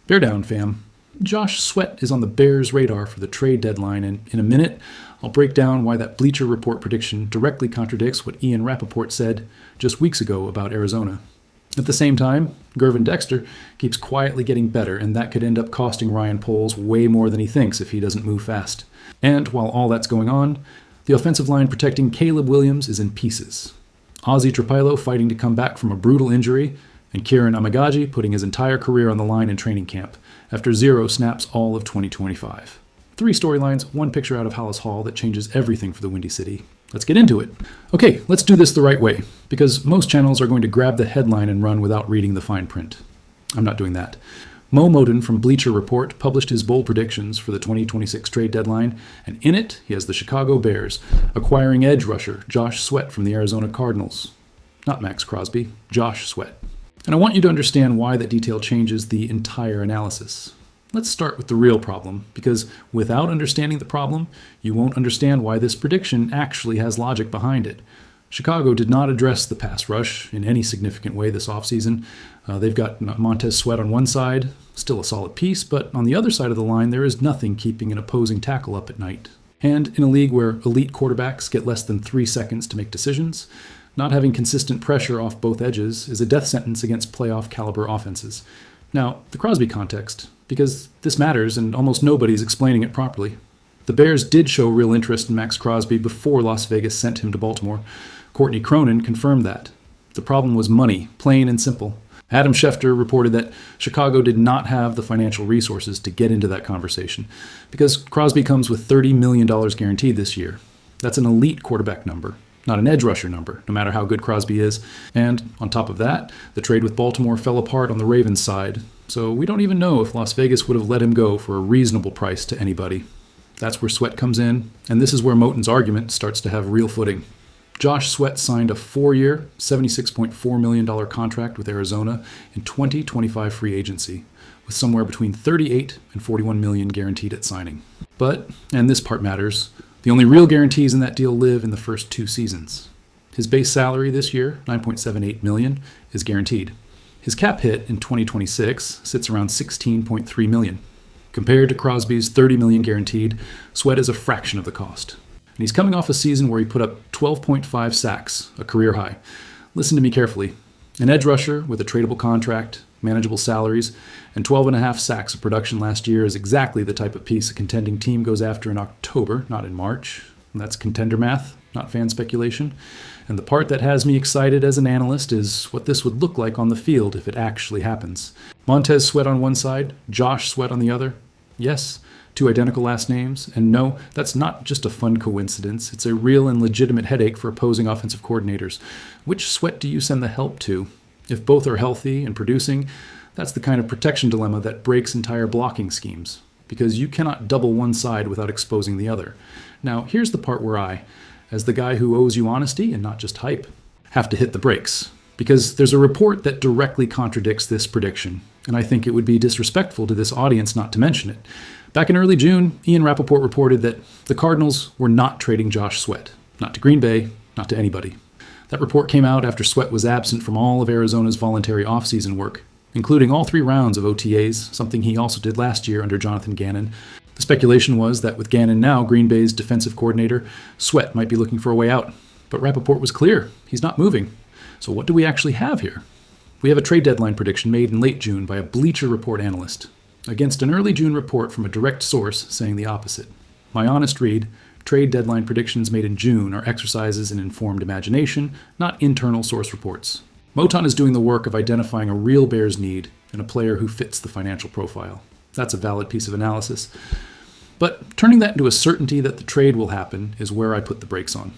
Bear down, fam. Josh Sweat is on the Bears' radar for the trade deadline, and in a minute, I'll break down why that Bleacher Report prediction directly contradicts what Ian Rappaport said just weeks ago about Arizona. At the same time, Gervin Dexter keeps quietly getting better, and that could end up costing Ryan Poles way more than he thinks if he doesn't move fast. And while all that's going on, the offensive line protecting Caleb Williams is in pieces. Ozzie Trapilo fighting to come back from a brutal injury, and Kieran Amagaji putting his entire career on the line in training camp after 0 snaps all of 2025. 3 storylines, 1 picture out of Hollis Hall that changes everything for the Windy City. Let's get into it. Okay, let's do this the right way, because most channels are going to grab the headline and run without reading the fine print. I'm not doing that. Mo Moden from Bleacher Report published his bold predictions for the 2026 trade deadline, and in it, he has the Chicago Bears acquiring edge rusher Josh Sweat from the Arizona Cardinals. Not Max Crosby, Josh Sweat. And I want you to understand why that detail changes the entire analysis. Let's start with the real problem, because without understanding the problem, you won't understand why this prediction actually has logic behind it. Chicago did not address the pass rush in any significant way this offseason. They've got Montez Sweat on one side, still a solid piece, but on the other side of the line, there is nothing keeping an opposing tackle up at night. And in a league where elite quarterbacks get less than 3 seconds to make decisions, not having consistent pressure off both edges is a death sentence against playoff caliber offenses. Now, the Crosby context, because this matters and almost nobody's explaining it properly. The Bears did show real interest in Max Crosby before Las Vegas sent him to Baltimore. Courtney Cronin confirmed that. The problem was money, plain and simple. Adam Schefter reported that Chicago did not have the financial resources to get into that conversation because Crosby comes with $30 million guaranteed this year. That's an elite quarterback number, not an edge rusher number, no matter how good Crosby is. And on top of that, the trade with Baltimore fell apart on the Ravens' side, so we don't even know if Las Vegas would have let him go for a reasonable price to anybody. That's where Sweat comes in, and this is where Moton's argument starts to have real footing. Josh Sweat signed a 4-year, $76.4 million contract with Arizona in 2025 free agency, with somewhere between $38 and $41 million guaranteed at signing. But, and this part matters, the only real guarantees in that deal live in the first 2 seasons. His base salary this year, $9.78 million, is guaranteed. His cap hit in 2026 sits around $16.3 million. Compared to Crosby's $30 million guaranteed, Sweat is a fraction of the cost. And he's coming off a season where he put up 12.5 sacks, a career high. Listen to me carefully. An edge rusher with a tradable contract, manageable salaries, and 12.5 sacks of production last year is exactly the type of piece a contending team goes after in October, not in March. And that's contender math, not fan speculation. And the part that has me excited as an analyst is what this would look like on the field if it actually happens. Montez Sweat on one side, Josh Sweat on the other. Yes, 2 identical last names, and no, that's not just a fun coincidence. It's a real and legitimate headache for opposing offensive coordinators. Which Sweat do you send the help to? If both are healthy and producing, that's the kind of protection dilemma that breaks entire blocking schemes, because you cannot double one side without exposing the other. Now, here's the part where I, as the guy who owes you honesty and not just hype, have to hit the brakes, because there's a report that directly contradicts this prediction, and I think it would be disrespectful to this audience not to mention it. Back in early June, Ian Rappaport reported that the Cardinals were not trading Josh Sweat. Not to Green Bay, not to anybody. That report came out after Sweat was absent from all of Arizona's voluntary offseason work, including all 3 rounds of OTAs, something he also did last year under Jonathan Gannon. The speculation was that with Gannon now Green Bay's defensive coordinator, Sweat might be looking for a way out. But Rappaport was clear. He's not moving. So what do we actually have here? We have a trade deadline prediction made in late June by a Bleacher Report analyst, against an early June report from a direct source saying the opposite. My honest read, trade deadline predictions made in June are exercises in informed imagination, not internal source reports. Moton is doing the work of identifying a real Bears need and a player who fits the financial profile. That's a valid piece of analysis. But turning that into a certainty that the trade will happen is where I put the brakes on.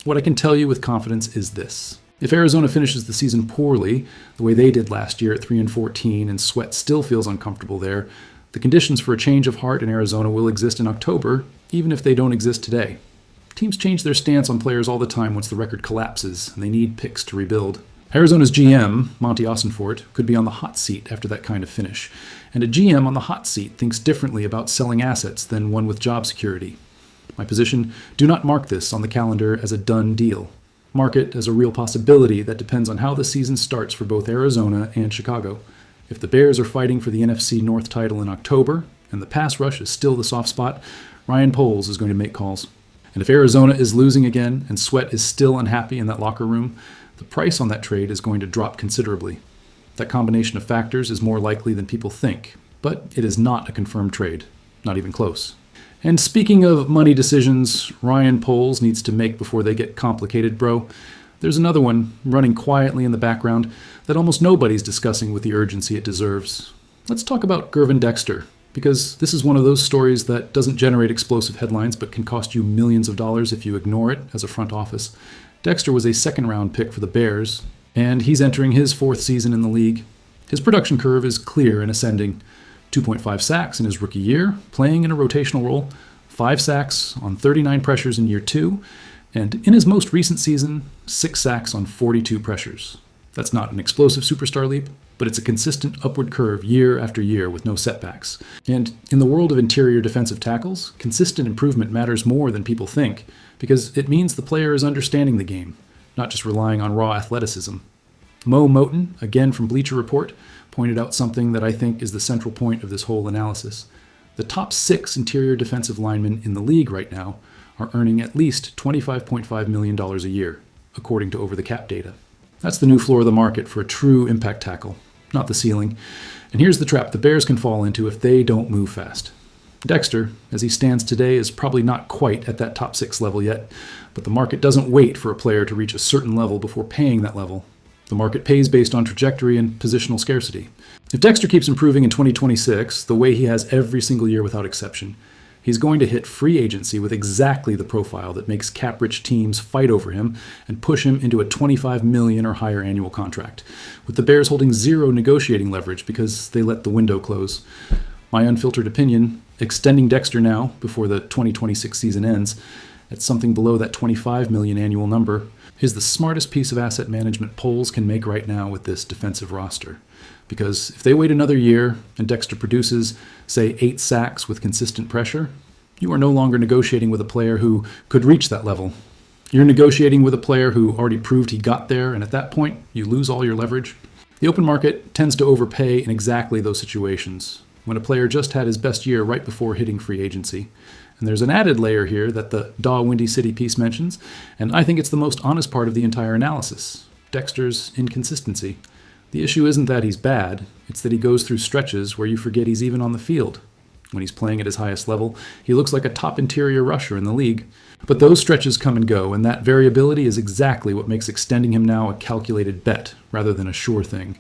What I can tell you with confidence is this. If Arizona finishes the season poorly, the way they did last year at 3-14, and Sweat still feels uncomfortable there, the conditions for a change of heart in Arizona will exist in October, even if they don't exist today. Teams change their stance on players all the time once the record collapses, and they need picks to rebuild. Arizona's GM, Monty Ossenfort, could be on the hot seat after that kind of finish, and a GM on the hot seat thinks differently about selling assets than one with job security. My position, do not mark this on the calendar as a done deal. Mark it as a real possibility that depends on how the season starts for both Arizona and Chicago. If the Bears are fighting for the NFC North title in October, and the pass rush is still the soft spot, Ryan Poles is going to make calls. And if Arizona is losing again and Sweat is still unhappy in that locker room, the price on that trade is going to drop considerably. That combination of factors is more likely than people think, but it is not a confirmed trade, not even close. And speaking of money decisions Ryan Poles needs to make before they get complicated, bro, there's another one running quietly in the background that almost nobody's discussing with the urgency it deserves. Let's talk about Gervin Dexter, because this is one of those stories that doesn't generate explosive headlines but can cost you millions of dollars if you ignore it as a front office. Dexter was a second-round pick for the Bears, and he's entering his fourth season in the league. His production curve is clear and ascending. 2.5 sacks in his rookie year, playing in a rotational role, 5 sacks on 39 pressures in year 2, and in his most recent season, 6 sacks on 42 pressures. That's not an explosive superstar leap, but it's a consistent upward curve year after year with no setbacks. And in the world of interior defensive tackles, consistent improvement matters more than people think, because it means the player is understanding the game, not just relying on raw athleticism. Mo Moten, again from Bleacher Report, pointed out something that I think is the central point of this whole analysis. The top 6 interior defensive linemen in the league right now are earning at least $25.5 million a year, according to over-the-cap data. That's the new floor of the market for a true impact tackle, not the ceiling. And here's the trap the Bears can fall into if they don't move fast. Dexter, as he stands today, is probably not quite at that top 6 level yet, but the market doesn't wait for a player to reach a certain level before paying that level. The market pays based on trajectory and positional scarcity. If Dexter keeps improving in 2026, the way he has every single year without exception, he's going to hit free agency with exactly the profile that makes cap-rich teams fight over him and push him into a $25 million or higher annual contract, with the Bears holding zero negotiating leverage because they let the window close. My unfiltered opinion, extending Dexter now, before the 2026 season ends, at something below that $25 million annual number, is the smartest piece of asset management Poles can make right now with this defensive roster. Because if they wait another year and Dexter produces, say, 8 sacks with consistent pressure, you are no longer negotiating with a player who could reach that level. You're negotiating with a player who already proved he got there, and at that point, you lose all your leverage. The open market tends to overpay in exactly those situations, when a player just had his best year right before hitting free agency. And there's an added layer here that the Daw Windy City piece mentions, and I think it's the most honest part of the entire analysis: Dexter's inconsistency. The issue isn't that he's bad, it's that he goes through stretches where you forget he's even on the field. When he's playing at his highest level, he looks like a top interior rusher in the league. But those stretches come and go, and that variability is exactly what makes extending him now a calculated bet rather than a sure thing.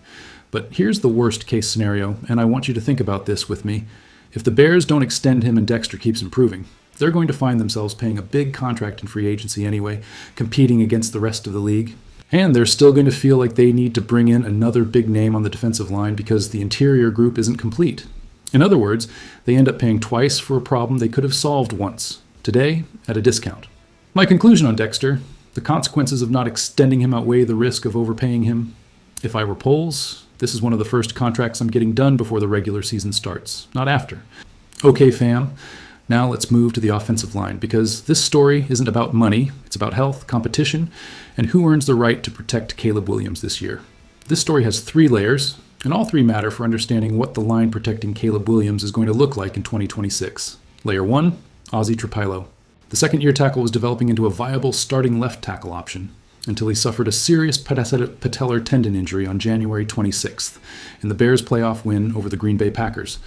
But here's the worst case scenario, and I want you to think about this with me. If the Bears don't extend him and Dexter keeps improving, they're going to find themselves paying a big contract in free agency anyway, competing against the rest of the league. And they're still going to feel like they need to bring in another big name on the defensive line because the interior group isn't complete. In other words, they end up paying twice for a problem they could have solved once, today at a discount. My conclusion on Dexter: the consequences of not extending him outweigh the risk of overpaying him. If I were Poles, this is one of the first contracts I'm getting done before the regular season starts, not after. Okay, fam. Now let's move to the offensive line, because this story isn't about money, it's about health, competition, and who earns the right to protect Caleb Williams this year. This story has 3 layers, and all 3 matter for understanding what the line protecting Caleb Williams is going to look like in 2026. Layer 1, Ozzie Trapilo. The second-year tackle was developing into a viable starting left tackle option until he suffered a serious patellar tendon injury on January 26th in the Bears' playoff win over the Green Bay Packers.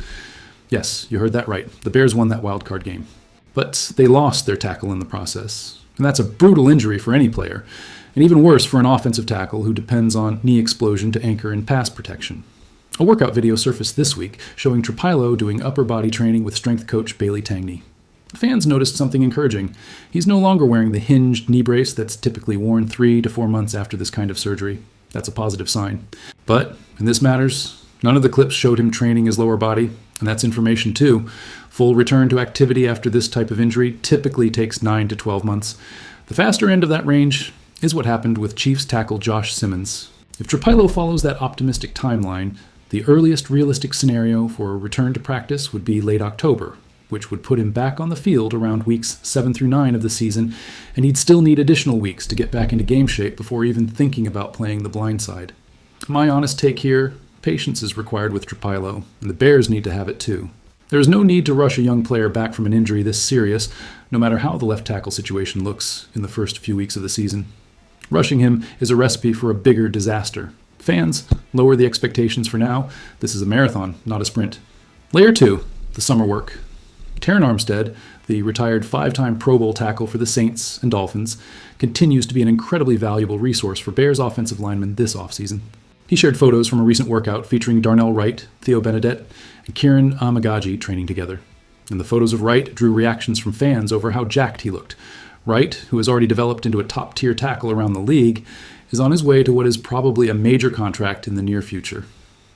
Yes, you heard that right. The Bears won that wildcard game. But they lost their tackle in the process, and that's a brutal injury for any player, and even worse for an offensive tackle who depends on knee explosion to anchor in pass protection. A workout video surfaced this week showing Trapilo doing upper body training with strength coach Bailey Tangney. Fans noticed something encouraging. He's no longer wearing the hinged knee brace that's typically worn 3 to 4 months after this kind of surgery. That's a positive sign. But, and this matters, none of the clips showed him training his lower body, and that's information too. Full return to activity after this type of injury typically takes 9 to 12 months. The faster end of that range is what happened with Chiefs tackle Josh Simmons. If Trapilo follows that optimistic timeline, the earliest realistic scenario for a return to practice would be late October, which would put him back on the field around weeks 7 through 9 of the season, and he'd still need additional weeks to get back into game shape before even thinking about playing the blind side. My honest take here, Patience is required with Trapilo, and the Bears need to have it too. There is no need to rush a young player back from an injury this serious, no matter how the left tackle situation looks in the first few weeks of the season. Rushing him is a recipe for a bigger disaster. Fans, lower the expectations for now. This is a marathon, not a sprint. Layer 2, the summer work. Terran Armstead, the retired 5-time Pro Bowl tackle for the Saints and Dolphins, continues to be an incredibly valuable resource for Bears offensive linemen this offseason. He shared photos from a recent workout featuring Darnell Wright, Theo Benedette, and Kieran Amagaji training together. And the photos of Wright drew reactions from fans over how jacked he looked. Wright, who has already developed into a top-tier tackle around the league, is on his way to what is probably a major contract in the near future.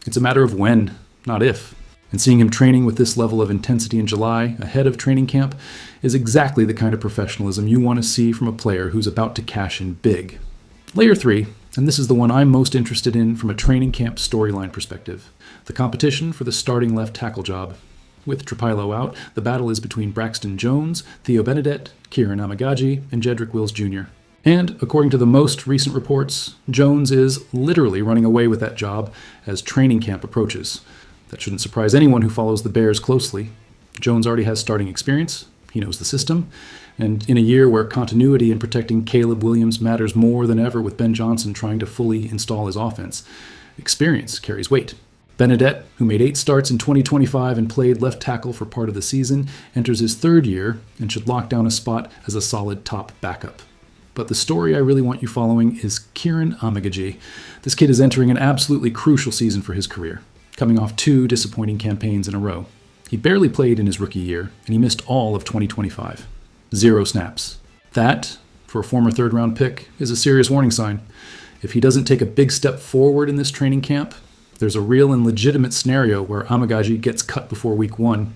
It's a matter of when, not if. And seeing him training with this level of intensity in July, ahead of training camp, is exactly the kind of professionalism you want to see from a player who's about to cash in big. Layer 3, and this is the one I'm most interested in from a training camp storyline perspective, the competition for the starting left tackle job. With Trapilo out, the battle is between Braxton Jones, Theo Benedette, Kieran Amagaji, and Jedrick Wills Jr. And, according to the most recent reports, Jones is literally running away with that job as training camp approaches. That shouldn't surprise anyone who follows the Bears closely. Jones already has starting experience, he knows the system, and in a year where continuity in protecting Caleb Williams matters more than ever with Ben Johnson trying to fully install his offense, experience carries weight. Benedette, who made 8 starts in 2025 and played left tackle for part of the season, enters his 3rd year and should lock down a spot as a solid top backup. But the story I really want you following is Kieran Amagaji. This kid is entering an absolutely crucial season for his career, coming off 2 disappointing campaigns in a row. He barely played in his rookie year, and he missed all of 2025. 0 snaps. That, for a former 3rd-round pick, is a serious warning sign. If he doesn't take a big step forward in this training camp, there's a real and legitimate scenario where Amagaji gets cut before week 1.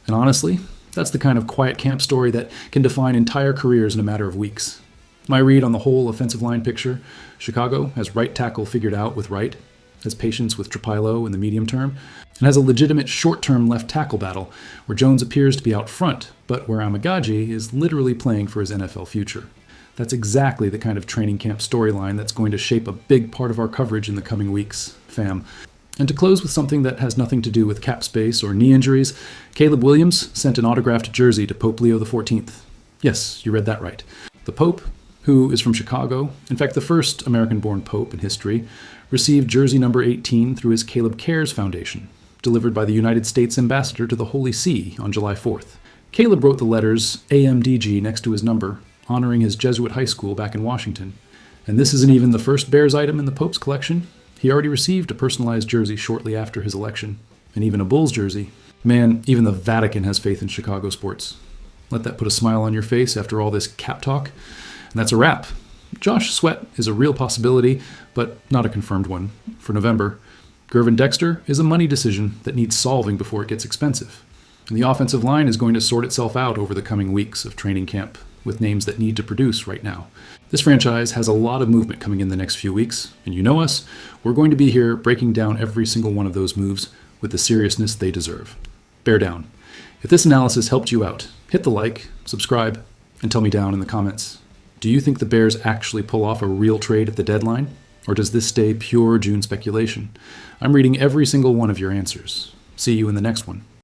And honestly, that's the kind of quiet camp story that can define entire careers in a matter of weeks. My read on the whole offensive line picture: Chicago has right tackle figured out with Wright, has patience with Trapilo in the medium term, and has a legitimate short-term left tackle battle where Jones appears to be out front, but where Amagaji is literally playing for his NFL future. That's exactly the kind of training camp storyline that's going to shape a big part of our coverage in the coming weeks, fam. And to close with something that has nothing to do with cap space or knee injuries, Caleb Williams sent an autographed jersey to Pope Leo XIV. Yes, you read that right. The Pope, who is from Chicago, in fact the first American-born Pope in history, received jersey number 18 through his Caleb Cares Foundation, delivered by the United States Ambassador to the Holy See on July 4th. Caleb wrote the letters AMDG next to his number, honoring his Jesuit high school back in Washington. And this isn't even the first Bears item in the Pope's collection. He already received a personalized jersey shortly after his election, and even a Bulls jersey. Man, even the Vatican has faith in Chicago sports. Let that put a smile on your face after all this cap talk. And that's a wrap. Josh Sweat is a real possibility, but not a confirmed one, for November. Gervin Dexter is a money decision that needs solving before it gets expensive. And the offensive line is going to sort itself out over the coming weeks of training camp, with names that need to produce right now. This franchise has a lot of movement coming in the next few weeks, and you know us, we're going to be here breaking down every single one of those moves with the seriousness they deserve. Bear down. If this analysis helped you out, hit the like, subscribe, and tell me down in the comments. Do you think the Bears actually pull off a real trade at the deadline? Or does this stay pure June speculation? I'm reading every single one of your answers. See you in the next one.